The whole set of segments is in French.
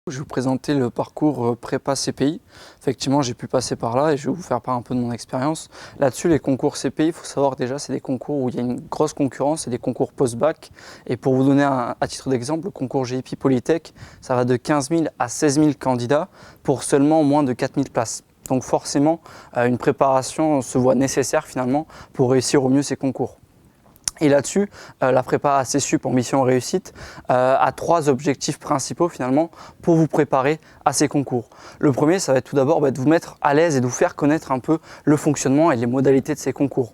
Je vais vous présenter le parcours prépa CPI. Effectivement, j'ai pu passer par là et je vais vous faire part un peu de mon expérience. Là-dessus, les concours CPI, il faut savoir déjà, c'est des concours où il y a une grosse concurrence, c'est des concours post-bac. Et pour vous donner à titre d'exemple, le concours GIP Polytech, ça va de 15 000 à 16 000 candidats pour seulement moins de 4 000 places. Donc forcément, une préparation se voit nécessaire finalement pour réussir au mieux ces concours. Et là-dessus, la prépa ACSUP en mission réussite a trois objectifs principaux finalement pour vous préparer à ces concours. Le premier, ça va être tout d'abord de vous mettre à l'aise et de vous faire connaître un peu le fonctionnement et les modalités de ces concours.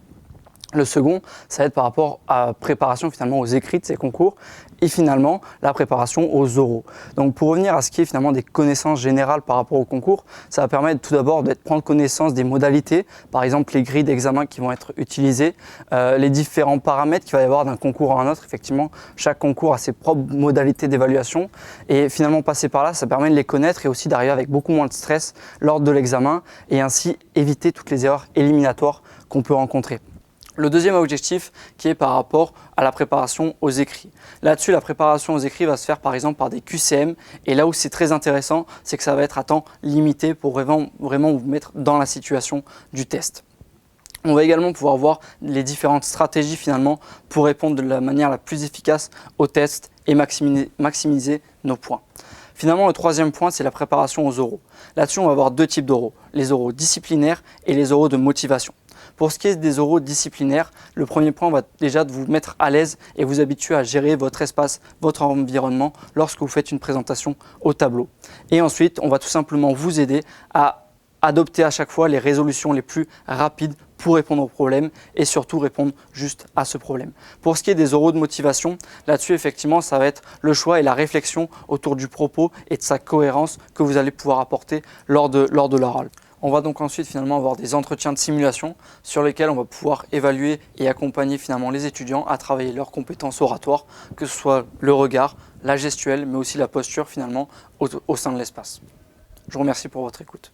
Le second, ça va être par rapport à la préparation finalement aux écrits de ces concours et finalement la préparation aux oraux. Donc pour revenir à ce qui est finalement des connaissances générales par rapport au concours, ça va permettre tout d'abord de prendre connaissance des modalités, par exemple les grilles d'examen qui vont être utilisées, les différents paramètres qu'il va y avoir d'un concours à un autre. Effectivement, chaque concours a ses propres modalités d'évaluation et finalement passer par là, ça permet de les connaître et aussi d'arriver avec beaucoup moins de stress lors de l'examen et ainsi éviter toutes les erreurs éliminatoires qu'on peut rencontrer. Le deuxième objectif qui est par rapport à la préparation aux écrits. Là-dessus, la préparation aux écrits va se faire par exemple par des QCM et là où c'est très intéressant, c'est que ça va être à temps limité pour vraiment vous mettre dans la situation du test. On va également pouvoir voir les différentes stratégies finalement pour répondre de la manière la plus efficace au test et maximiser nos points. Finalement, le troisième point, c'est la préparation aux oraux. Là-dessus, on va avoir deux types d'oraux, les oraux disciplinaires et les oraux de motivation. Pour ce qui est des oraux disciplinaires, le premier point va déjà de vous mettre à l'aise et vous habituer à gérer votre espace, votre environnement lorsque vous faites une présentation au tableau. Et ensuite, on va tout simplement vous aider à adopter à chaque fois les résolutions les plus rapides pour répondre au problème et surtout répondre juste à ce problème. Pour ce qui est des oraux de motivation, là-dessus effectivement ça va être le choix et la réflexion autour du propos et de sa cohérence que vous allez pouvoir apporter lors de l'oral. On va donc ensuite finalement avoir des entretiens de simulation sur lesquels on va pouvoir évaluer et accompagner finalement les étudiants à travailler leurs compétences oratoires, que ce soit le regard, la gestuelle, mais aussi la posture finalement au sein de l'espace. Je vous remercie pour votre écoute.